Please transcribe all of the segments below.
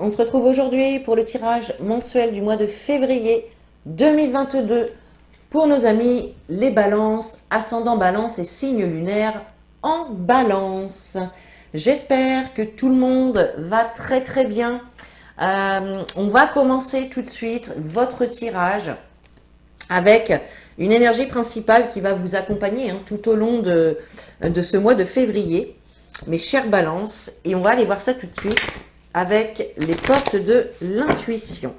on se retrouve aujourd'hui pour le tirage mensuel du mois de février 2022 pour nos amis les balances, ascendant balance et signe lunaire en balance. J'espère que tout le monde va très bien. On va commencer tout de suite votre tirage avec une énergie principale qui va vous accompagner tout au long de ce mois de février, mes chères balances. Et on va aller voir ça tout de suite avec les portes de l'intuition.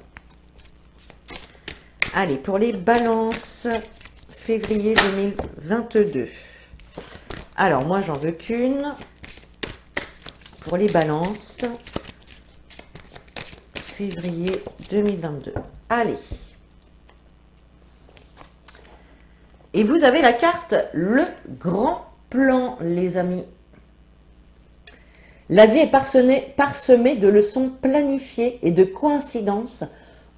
Allez, pour les balances, février 2022. Alors, moi, j'en veux qu'une. Pour les balances, février 2022. Allez. Et vous avez la carte Le Grand Plan, les amis. La vie est parsemée de leçons planifiées et de coïncidences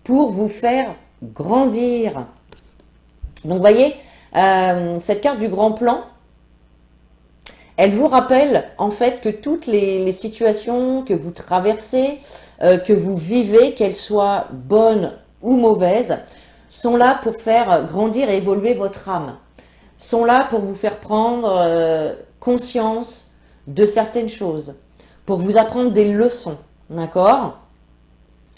pour vous faire grandir. Donc, vous voyez, cette carte du Grand Plan, elle vous rappelle en fait que toutes les situations que vous traversez, que vous vivez, qu'elles soient bonnes ou mauvaises, sont là pour faire grandir et évoluer votre âme. Sont là pour vous faire prendre conscience de certaines choses, pour vous apprendre des leçons, d'accord?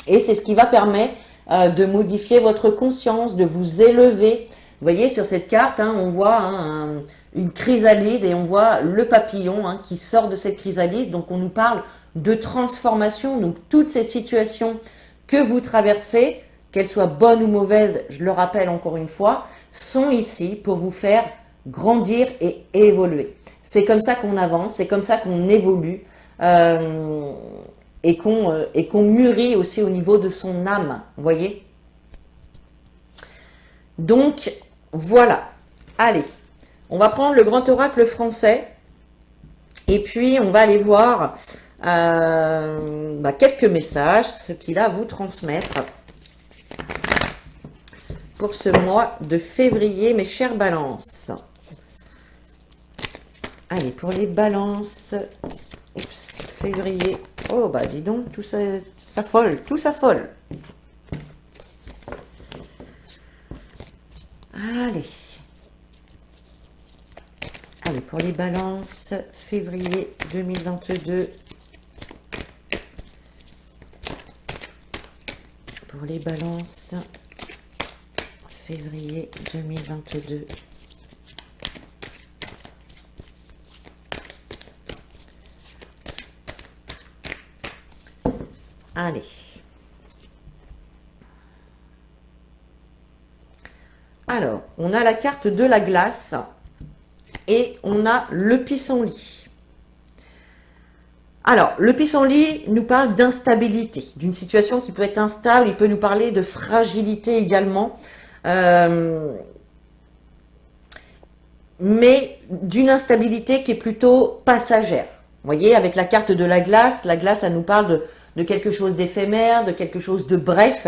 Et c'est ce qui va permettre de modifier votre conscience, de vous élever. Vous voyez, sur cette carte, on voit une chrysalide et on voit le papillon qui sort de cette chrysalide. Donc, on nous parle de transformation. Donc, toutes ces situations que vous traversez, qu'elles soient bonnes ou mauvaises, je le rappelle encore une fois, sont ici pour vous faire grandir et évoluer. C'est comme ça qu'on avance, c'est comme ça qu'on évolue et qu'on mûrit aussi au niveau de son âme, vous voyez. Donc, voilà. Allez, on va prendre le grand oracle français et puis on va aller voir quelques messages, ce qu'il a à vous transmettre pour ce mois de février, mes chères balances. Allez, pour les balances, février. Oh, bah dis donc, tout ça s'affole, tout s'affole. Allez. Allez, pour les balances, février 2022. Pour les balances, février 2022. Allez. Alors, on a la carte de la glace et on a le pissenlit. Alors, le pissenlit nous parle d'instabilité, d'une situation qui peut être instable. Il peut nous parler de fragilité également. Mais d'une instabilité qui est plutôt passagère. Vous voyez, avec la carte de la glace, elle nous parle de quelque chose d'éphémère, de quelque chose de bref.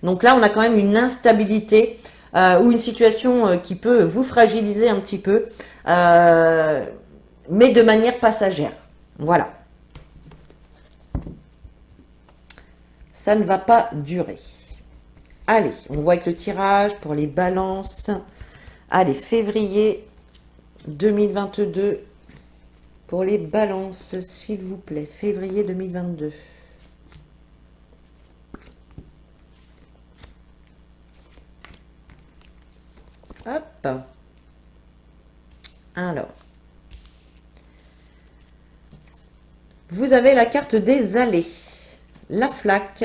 Donc là, on a quand même une instabilité ou une situation qui peut vous fragiliser un petit peu, mais de manière passagère. Voilà. Ça ne va pas durer. Allez, on voit avec le tirage pour les balances. Allez, février 2022 pour les balances, s'il vous plaît. Février 2022. Hop. Alors. Vous avez la carte des allées. La flaque,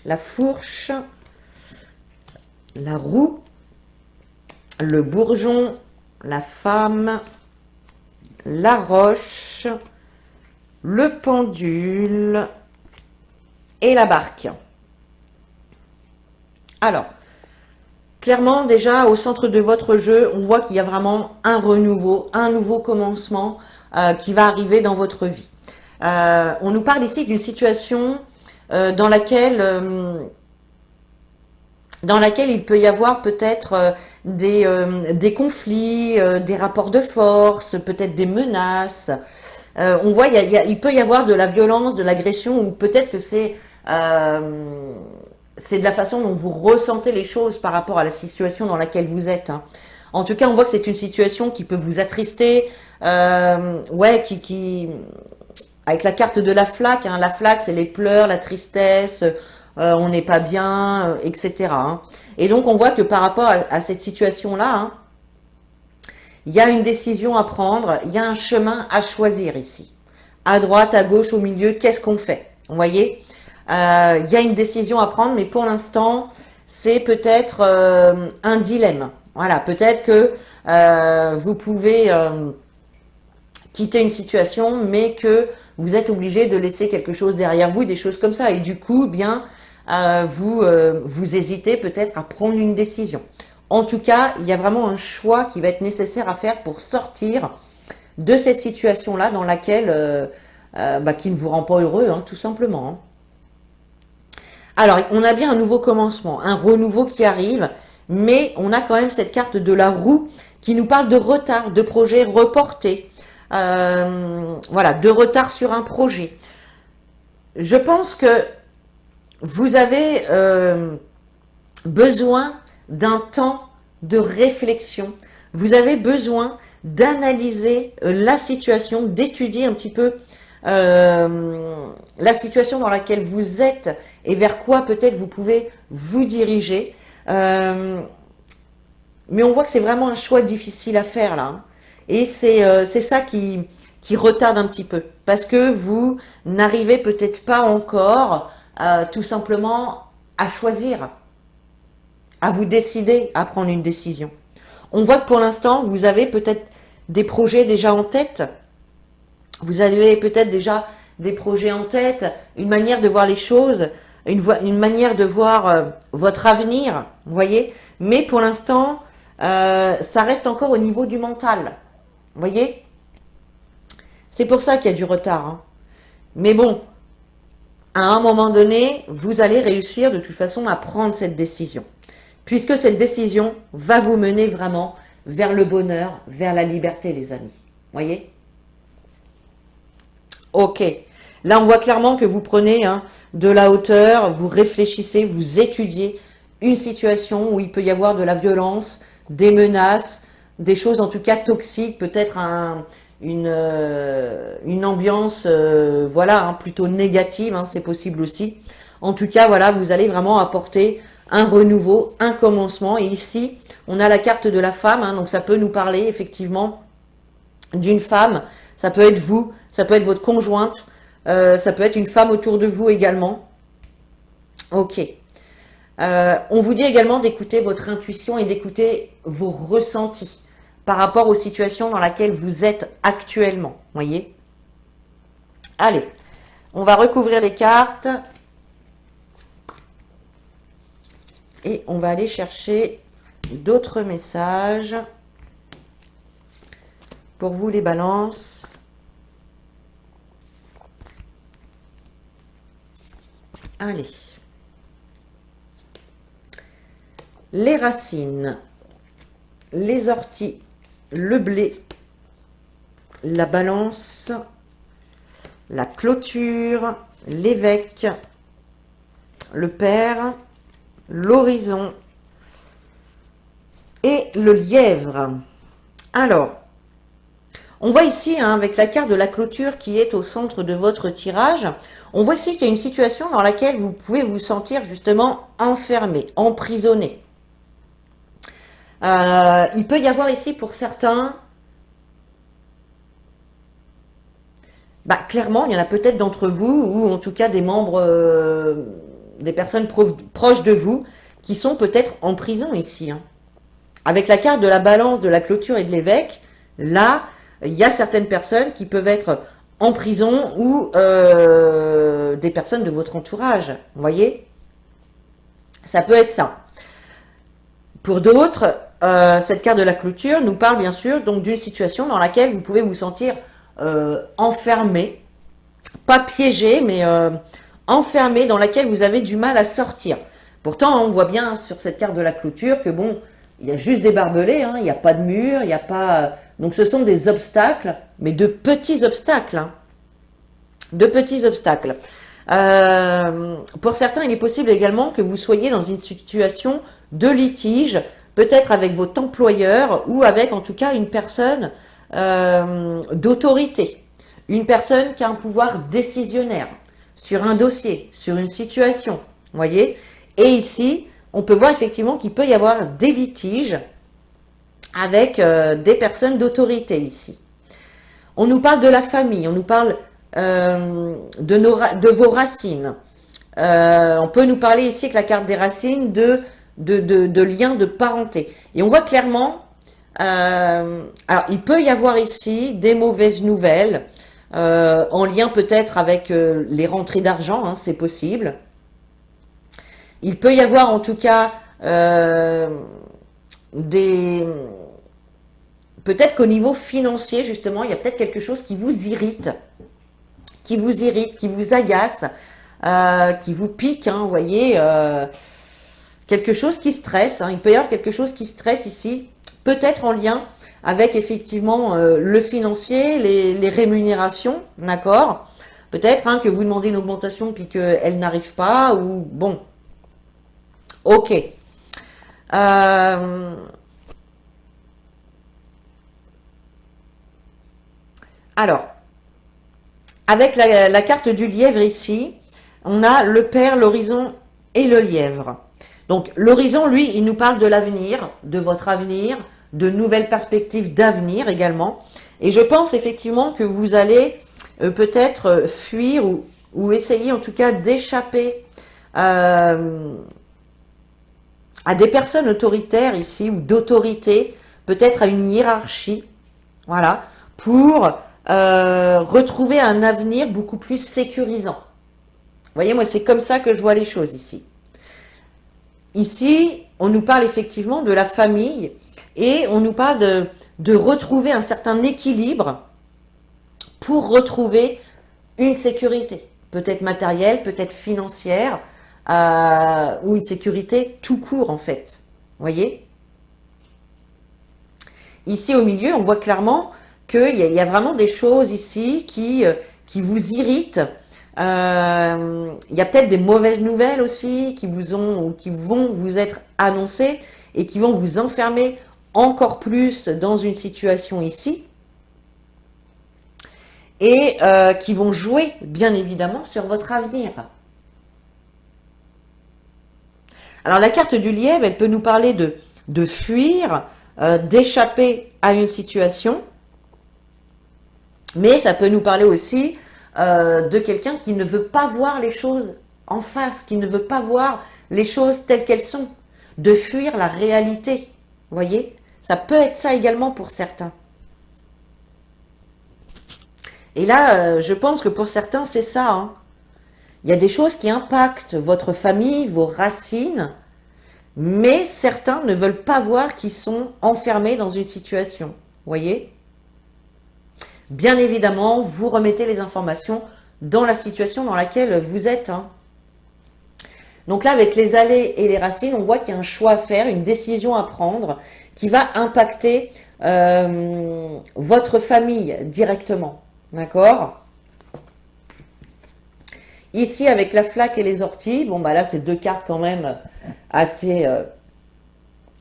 la fourche, la roue, le bourgeon, la femme, la roche, le pendule et la barque. Alors, clairement, déjà, au centre de votre jeu, on voit qu'il y a vraiment un renouveau, un nouveau commencement qui va arriver dans votre vie. On nous parle ici d'une situation dans laquelle il peut y avoir peut-être des conflits, des rapports de force, peut-être des menaces. On voit il peut y avoir de la violence, de l'agression, ou peut-être que c'est c'est de la façon dont vous ressentez les choses par rapport à la situation dans laquelle vous êtes. Hein. En tout cas, on voit que c'est une situation qui peut vous attrister, ouais, avec la carte de la flaque, hein, la flaque, c'est les pleurs, la tristesse, on n'est pas bien, etc. Hein. Et donc, on voit que par rapport à cette situation-là, hein, il y a une décision à prendre, il y a un chemin à choisir ici. À droite, à gauche, au milieu, qu'est-ce qu'on fait? Vous voyez, il y a une décision à prendre, mais pour l'instant, c'est peut-être un dilemme. Voilà, peut-être que vous pouvez quitter une situation, mais que vous êtes obligé de laisser quelque chose derrière vous, des choses comme ça. Et du coup, bien, vous hésitez peut-être à prendre une décision. En tout cas, il y a vraiment un choix qui va être nécessaire à faire pour sortir de cette situation-là dans laquelle, qui ne vous rend pas heureux, hein, tout simplement. Hein. Alors, on a bien un nouveau commencement, un renouveau qui arrive, mais on a quand même cette carte de la roue qui nous parle de retard, de projets reportés, voilà, de retard sur un projet. Je pense que vous avez besoin d'un temps de réflexion. Vous avez besoin d'analyser la situation, d'étudier un petit peu la situation dans laquelle vous êtes et vers quoi peut-être vous pouvez vous diriger. Mais on voit que c'est vraiment un choix difficile à faire là. Hein. Et c'est ça qui retarde un petit peu. Parce que vous n'arrivez peut-être pas encore tout simplement à choisir, à vous décider à prendre une décision. On voit que pour l'instant, vous avez peut-être des projets déjà en tête. Vous avez peut-être déjà des projets en tête, une manière de voir les choses, une manière de voir votre avenir, vous voyez. Mais pour l'instant, ça reste encore au niveau du mental, vous voyez. C'est pour ça qu'il y a du retard. Hein. Mais bon, à un moment donné, vous allez réussir de toute façon à prendre cette décision. Puisque cette décision va vous mener vraiment vers le bonheur, vers la liberté, les amis. Voyez? Ok. Là, on voit clairement que vous prenez de la hauteur, vous réfléchissez, vous étudiez une situation où il peut y avoir de la violence, des menaces, des choses en tout cas toxiques, peut-être une ambiance voilà, plutôt négative, c'est possible aussi. En tout cas, voilà, vous allez vraiment apporter un renouveau, un commencement. Et ici, on a la carte de la femme, donc ça peut nous parler effectivement d'une femme. Ça peut être vous, ça peut être votre conjointe, ça peut être une femme autour de vous également. Ok. On vous dit également d'écouter votre intuition et d'écouter vos ressentis par rapport aux situations dans lesquelles vous êtes actuellement. Voyez? Allez, on va recouvrir les cartes. Et on va aller chercher d'autres messages pour vous les balances. Allez. Les racines, les orties, le blé, la balance, la clôture, l'évêque, le père, l'horizon et le lièvre. Alors, on voit ici, avec la carte de la clôture qui est au centre de votre tirage, on voit ici qu'il y a une situation dans laquelle vous pouvez vous sentir justement enfermé, emprisonné. Il peut y avoir ici pour certains, clairement, il y en a peut-être d'entre vous, ou en tout cas des membres, des personnes proches de vous, qui sont peut-être en prison ici. Avec la carte de la balance, de la clôture et de l'évêque, là, il y a certaines personnes qui peuvent être en prison ou des personnes de votre entourage. Vous voyez? Ça peut être ça. Pour d'autres, cette carte de la clôture nous parle bien sûr donc d'une situation dans laquelle vous pouvez vous sentir enfermé, pas piégé, mais enfermé, dans laquelle vous avez du mal à sortir. Pourtant, on voit bien sur cette carte de la clôture que bon, il y a juste des barbelés, il n'y a pas de mur, il n'y a pas... Donc ce sont des obstacles, mais de petits obstacles. De petits obstacles. Pour certains, il est possible également que vous soyez dans une situation de litige, peut-être avec votre employeur ou avec en tout cas une personne d'autorité. Une personne qui a un pouvoir décisionnaire sur un dossier, sur une situation. Vous voyez? Et ici, on peut voir effectivement qu'il peut y avoir des litiges avec des personnes d'autorité ici. On nous parle de la famille, on nous parle de vos racines. On peut nous parler ici avec la carte des racines de liens de parenté. Et on voit clairement, alors il peut y avoir ici des mauvaises nouvelles, en lien peut-être avec les rentrées d'argent, hein, c'est possible. Il peut y avoir en tout cas peut-être qu'au niveau financier, justement, il y a peut-être quelque chose qui vous irrite, qui vous agace, qui vous pique, hein, vous voyez, quelque chose qui stresse, hein, il peut y avoir quelque chose qui stresse ici, peut-être en lien avec effectivement le financier, les rémunérations, d'accord? Peut-être hein, que vous demandez une augmentation puis qu'elle n'arrive pas, ou bon, ok. Alors, avec la carte du lièvre ici, on a le père, l'horizon et le lièvre. Donc, l'horizon, lui, il nous parle de l'avenir, de votre avenir, de nouvelles perspectives d'avenir également. Et je pense effectivement que vous allez peut-être fuir ou essayer en tout cas d'échapper à des personnes autoritaires ici ou d'autorité, peut-être à une hiérarchie, voilà, pour retrouver un avenir beaucoup plus sécurisant. Vous voyez, moi, c'est comme ça que je vois les choses ici. Ici, on nous parle effectivement de la famille et on nous parle de retrouver un certain équilibre pour retrouver une sécurité, peut-être matérielle, peut-être financière, ou une sécurité tout court en fait. Vous voyez? Ici au milieu, on voit clairement qu'il y a vraiment des choses ici qui vous irritent. Il y a peut-être des mauvaises nouvelles aussi qui vont vous être annoncées et qui vont vous enfermer encore plus dans une situation ici et qui vont jouer bien évidemment sur votre avenir. Alors la carte du lièvre, elle peut nous parler de fuir, d'échapper à une situation, mais ça peut nous parler aussi de quelqu'un qui ne veut pas voir les choses en face, qui ne veut pas voir les choses telles qu'elles sont, de fuir la réalité. Vous voyez? Ça peut être ça également pour certains. Et là, je pense que pour certains, c'est ça. Hein. Il y a des choses qui impactent votre famille, vos racines, mais certains ne veulent pas voir qu'ils sont enfermés dans une situation. Vous voyez? Bien évidemment, vous remettez les informations dans la situation dans laquelle vous êtes. Hein. Donc là, avec les allées et les racines, on voit qu'il y a un choix à faire, une décision à prendre qui va impacter votre famille directement. D'accord? Ici, avec la flaque et les orties, bon, bah là, c'est deux cartes quand même assez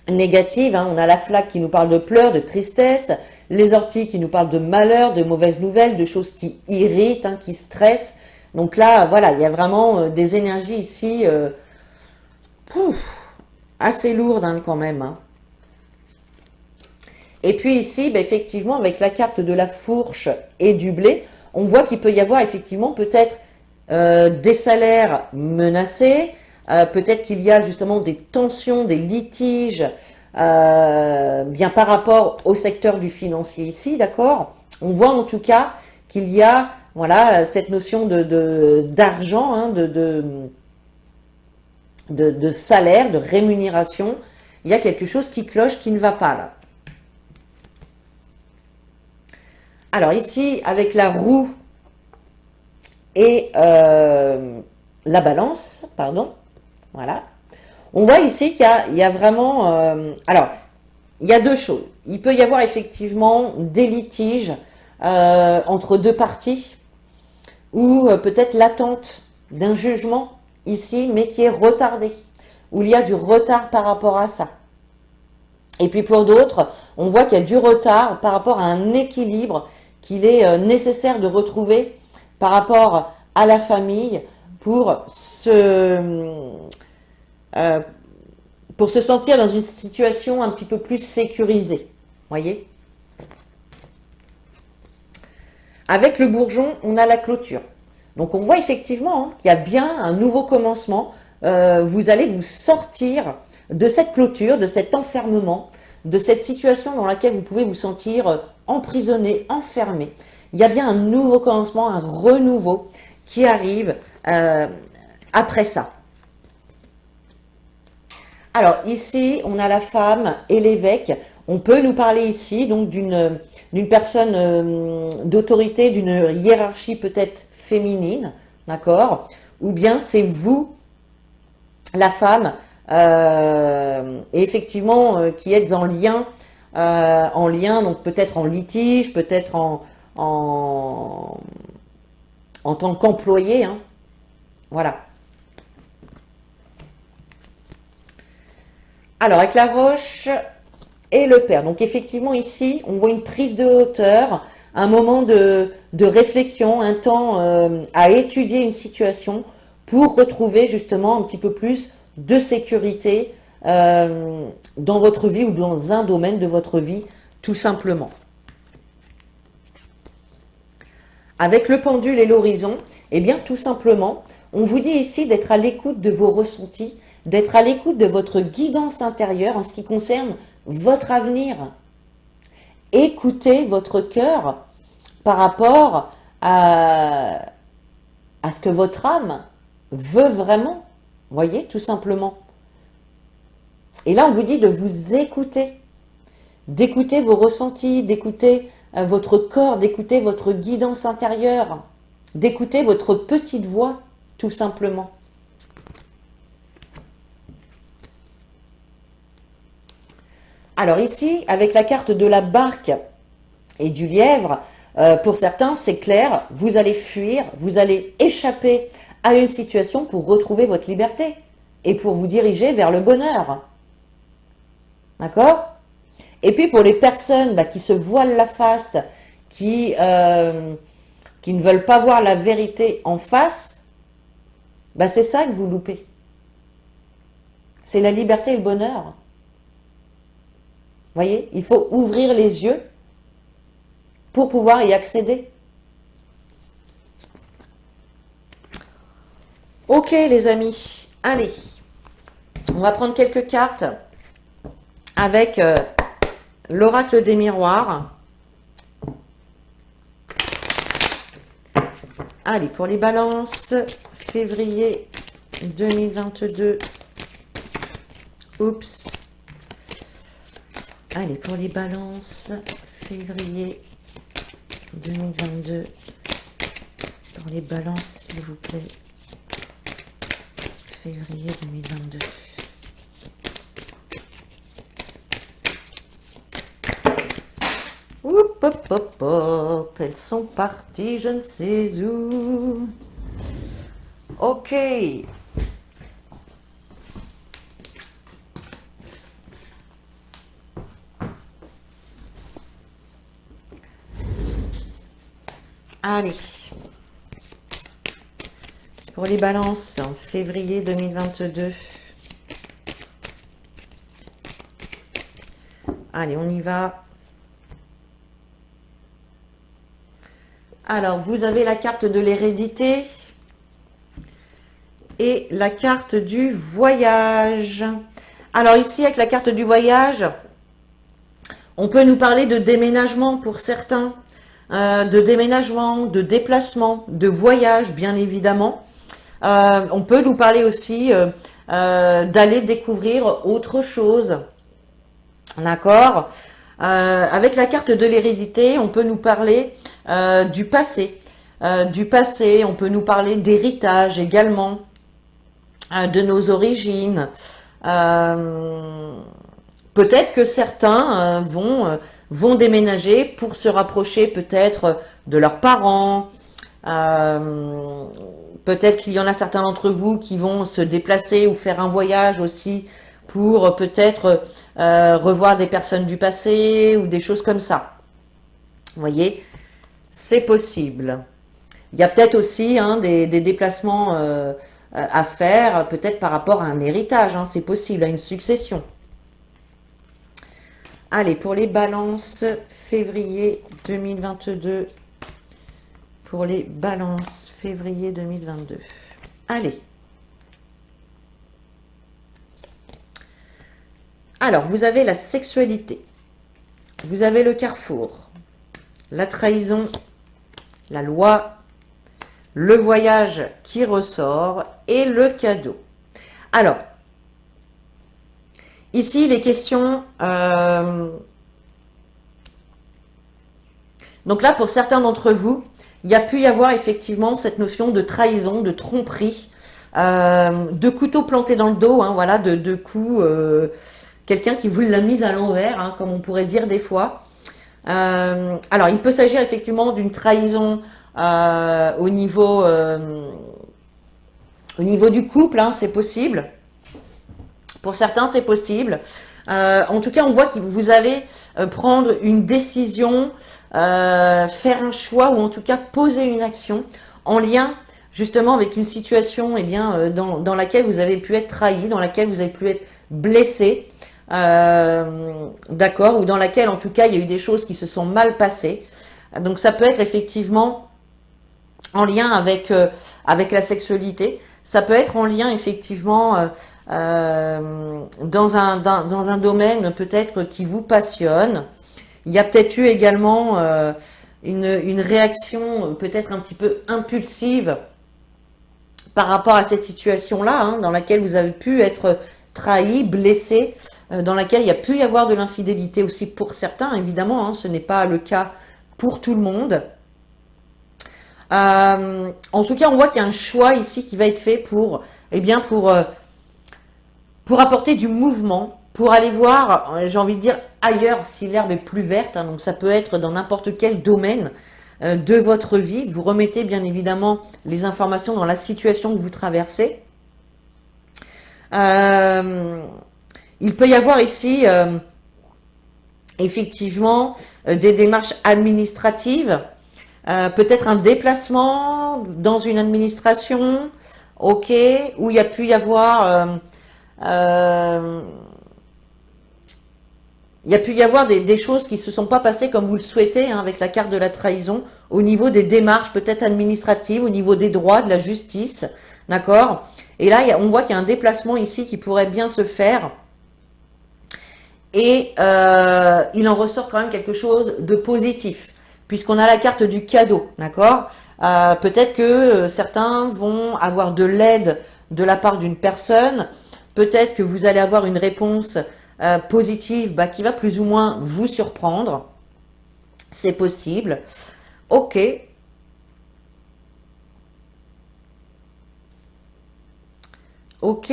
négatives. Hein. On a la flaque qui nous parle de pleurs, de tristesse, les orties qui nous parlent de malheur, de mauvaises nouvelles, de choses qui irritent, hein, qui stressent. Donc là, voilà, il y a vraiment des énergies ici assez lourdes hein, quand même. Hein. Et puis ici, bah, effectivement, avec la carte de la fourche et du blé, on voit qu'il peut y avoir effectivement peut-être des salaires menacés, peut-être qu'il y a justement des tensions, des litiges, bien par rapport au secteur du financier ici, d'accord? On voit en tout cas qu'il y a voilà, cette notion d'argent, hein, de salaire, de rémunération. Il y a quelque chose qui cloche, qui ne va pas là. Alors ici, avec la roue et la balance, pardon, voilà. On voit ici qu'il y a vraiment... alors, il y a deux choses. Il peut y avoir effectivement des litiges entre deux parties ou peut-être l'attente d'un jugement ici, mais qui est retardé, où il y a du retard par rapport à ça. Et puis pour d'autres, on voit qu'il y a du retard par rapport à un équilibre qu'il est nécessaire de retrouver par rapport à la famille euh, pour se sentir dans une situation un petit peu plus sécurisée. Voyez? Avec le bourgeon, on a la clôture. Donc on voit effectivement qu'il y a bien un nouveau commencement. Vous allez vous sortir de cette clôture, de cet enfermement, de cette situation dans laquelle vous pouvez vous sentir emprisonné, enfermé. Il y a bien un nouveau commencement, un renouveau qui arrive après ça. Alors ici, on a la femme et l'évêque. On peut nous parler ici donc d'une personne d'autorité, d'une hiérarchie peut-être féminine, d'accord? Ou bien c'est vous, la femme, et effectivement qui êtes en lien, donc peut-être en litige, peut-être en tant qu'employé, hein. Voilà. Alors, avec la roche et le père. Donc, effectivement, ici, on voit une prise de hauteur, un moment de réflexion, un temps à étudier une situation pour retrouver justement un petit peu plus de sécurité dans votre vie ou dans un domaine de votre vie, tout simplement. Avec le pendule et l'horizon, eh bien, tout simplement, on vous dit ici d'être à l'écoute de vos ressentis, d'être à l'écoute de votre guidance intérieure en ce qui concerne votre avenir. Écoutez votre cœur par rapport à ce que votre âme veut vraiment. Voyez, tout simplement. Et là, on vous dit de vous écouter, d'écouter vos ressentis, d'écouter votre corps, d'écouter votre guidance intérieure, d'écouter votre petite voix, tout simplement. Alors ici, avec la carte de la barque et du lièvre, pour certains, c'est clair, vous allez fuir, vous allez échapper à une situation pour retrouver votre liberté et pour vous diriger vers le bonheur. D'accord? Et puis pour les personnes qui se voilent la face, qui ne veulent pas voir la vérité en face, c'est ça que vous loupez. C'est la liberté et le bonheur. Voyez, il faut ouvrir les yeux pour pouvoir y accéder. Ok les amis, allez, on va prendre quelques cartes avec l'oracle des miroirs. Allez, pour les balances, février 2022. Oups. Allez, pour les balances, février 2022. Pour les balances, s'il vous plaît. Février 2022. Hop, hop, hop, hop. Elles sont parties, je ne sais où. Ok. Allez. Pour les balances, en février 2022. Allez, on y va. Alors, vous avez la carte de l'hérédité et la carte du voyage. Alors ici, avec la carte du voyage, on peut nous parler de déménagement pour certains, de déménagement, de déplacement, de voyage, bien évidemment. On peut nous parler aussi d'aller découvrir autre chose. D'accord? Avec la carte de l'hérédité, on peut nous parler du passé. On peut nous parler d'héritage également, de nos origines. Peut-être que certains vont déménager pour se rapprocher peut-être de leurs parents, peut-être qu'il y en a certains d'entre vous qui vont se déplacer ou faire un voyage aussi pour peut-être revoir des personnes du passé ou des choses comme ça. Vous voyez, c'est possible. Il y a peut-être aussi hein, des déplacements à faire, peut-être par rapport à un héritage, hein, c'est possible, à une succession. Allez, pour les balances, février 2022. Pour les balances, février 2022. Allez. Alors, vous avez la sexualité. Vous avez le carrefour. La trahison. La loi. Le voyage qui ressort. Et le cadeau. Alors, ici, les questions... donc là, pour certains d'entre vous, il y a pu y avoir effectivement cette notion de trahison, de tromperie, de couteau planté dans le dos, hein, voilà, de coups, quelqu'un qui vous l'a mise à l'envers, hein, comme on pourrait dire des fois. Alors, il peut s'agir effectivement d'une trahison au niveau du couple, hein, c'est possible. Pour certains, c'est possible. En tout cas, on voit que vous allez prendre une décision, faire un choix ou en tout cas poser une action en lien justement avec une situation eh bien, dans laquelle vous avez pu être trahi, dans laquelle vous avez pu être blessé, d'accord, ou dans laquelle en tout cas il y a eu des choses qui se sont mal passées. Donc ça peut être effectivement en lien avec la sexualité. Ça peut être en lien effectivement dans un domaine peut-être qui vous passionne. Il y a peut-être eu également une réaction peut-être un petit peu impulsive par rapport à cette situation-là, hein, dans laquelle vous avez pu être trahi, blessé, dans laquelle il y a pu y avoir de l'infidélité aussi pour certains, évidemment, hein, ce n'est pas le cas pour tout le monde. En tout cas, on voit qu'il y a un choix ici qui va être fait pour, eh bien, pour apporter du mouvement, pour aller voir, j'ai envie de dire, ailleurs si l'herbe est plus verte. Hein, donc ça peut être dans n'importe quel domaine de votre vie. Vous remettez bien évidemment les informations dans la situation que vous traversez. Il peut y avoir ici, effectivement, des démarches administratives. Peut-être un déplacement dans une administration, ok, où il y a pu y avoir, des choses qui ne se sont pas passées comme vous le souhaitez, hein, avec la carte de la trahison, au niveau des démarches peut-être administratives, au niveau des droits, de la justice, d'accord. Et là, on voit qu'il y a un déplacement ici qui pourrait bien se faire. Et il en ressort quand même quelque chose de positif, puisqu'on a la carte du cadeau, d'accord. Peut-être que certains vont avoir de l'aide de la part d'une personne, peut-être que vous allez avoir une réponse positive qui va plus ou moins vous surprendre, c'est possible, ok. Ok,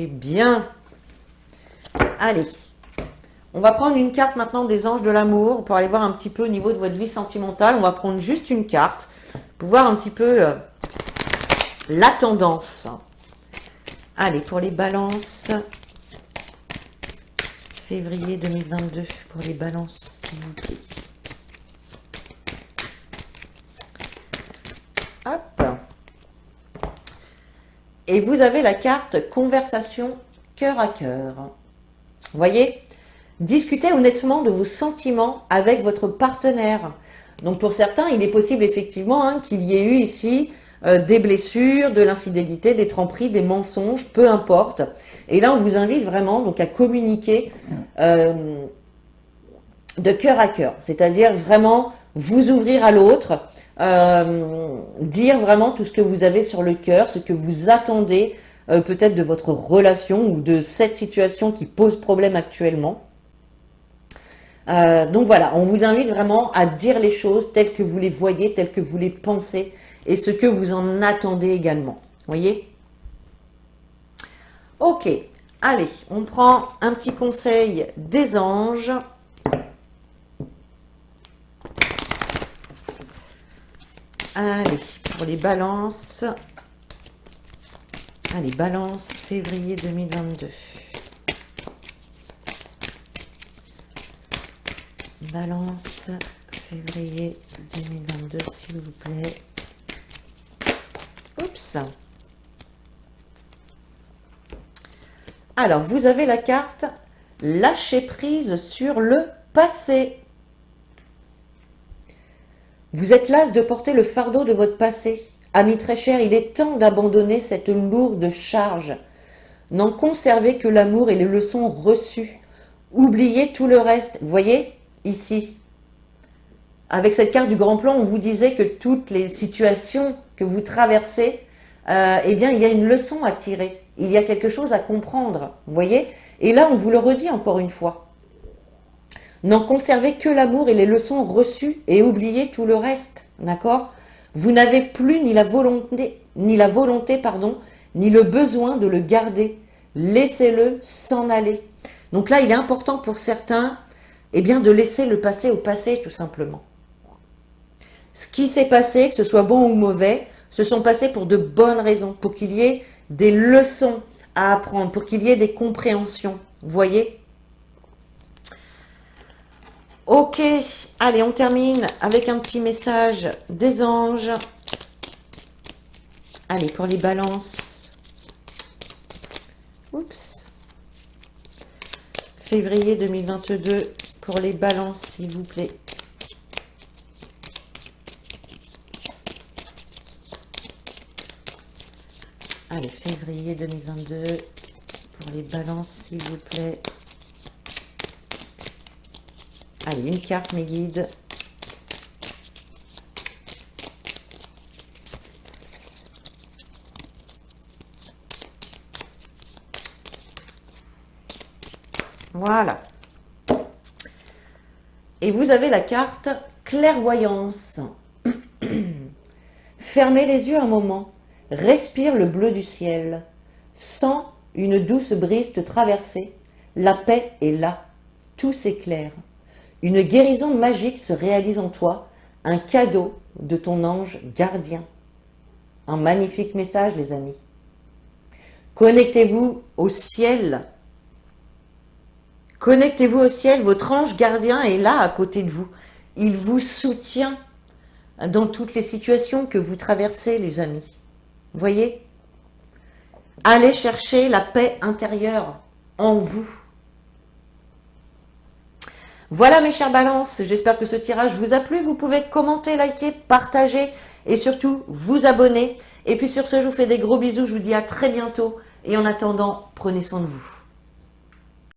bien. Allez. On va prendre une carte maintenant des anges de l'amour pour aller voir un petit peu au niveau de votre vie sentimentale. On va prendre juste une carte pour voir un petit peu la tendance. Allez, pour les balances, février 2022, pour les balances, s'il vous plaît. Hop. Et vous avez la carte conversation cœur à cœur. Vous voyez ? Discutez honnêtement de vos sentiments avec votre partenaire. Donc pour certains, il est possible effectivement hein, qu'il y ait eu ici des blessures, de l'infidélité, des tromperies, des mensonges, peu importe. Et là, on vous invite vraiment donc à communiquer de cœur à cœur, c'est-à-dire vraiment vous ouvrir à l'autre, dire vraiment tout ce que vous avez sur le cœur, ce que vous attendez peut-être de votre relation ou de cette situation qui pose problème actuellement. Donc voilà, on vous invite vraiment à dire les choses telles que vous les voyez, telles que vous les pensez et ce que vous en attendez également. Voyez ? Ok, allez, on prend un petit conseil des anges. Allez, pour les balances. Allez, balance, février 2022. Balance, février 2022, s'il vous plaît. Oups. Alors, vous avez la carte « Lâcher prise sur le passé ». Vous êtes las de porter le fardeau de votre passé. Ami très cher, il est temps d'abandonner cette lourde charge. N'en conservez que l'amour et les leçons reçues. Oubliez tout le reste. Vous voyez, ici, avec cette carte du grand plan, on vous disait que toutes les situations que vous traversez, eh bien, il y a une leçon à tirer. Il y a quelque chose à comprendre. Vous voyez? Et là, on vous le redit encore une fois. N'en conservez que l'amour et les leçons reçues et oubliez tout le reste. D'accord? Vous n'avez plus ni la volonté, ni le besoin de le garder. Laissez-le s'en aller. Donc là, il est important pour certains, eh bien, de laisser le passé au passé, tout simplement. Ce qui s'est passé, que ce soit bon ou mauvais, se sont passés pour de bonnes raisons, pour qu'il y ait des leçons à apprendre, pour qu'il y ait des compréhensions. Vous voyez? Ok, allez, on termine avec un petit message des anges. Allez, pour les balances. Oups. Février 2022, pour les balances, s'il vous plaît. Allez, février 2022, pour les balances, s'il vous plaît. Allez, une carte, mes guides. Voilà. Et vous avez la carte clairvoyance. Fermez les yeux un moment. Respire le bleu du ciel. Sens une douce brise te traverser. La paix est là. Tout s'éclaire. Une guérison magique se réalise en toi, un cadeau de ton ange gardien. Un magnifique message, les amis. Connectez-vous au ciel. Connectez-vous au ciel, votre ange gardien est là à côté de vous. Il vous soutient dans toutes les situations que vous traversez, les amis. Vous voyez? Allez chercher la paix intérieure en vous. Voilà mes chers balances, j'espère que ce tirage vous a plu. Vous pouvez commenter, liker, partager et surtout vous abonner. Et puis sur ce, je vous fais des gros bisous, je vous dis à très bientôt. Et en attendant, prenez soin de vous.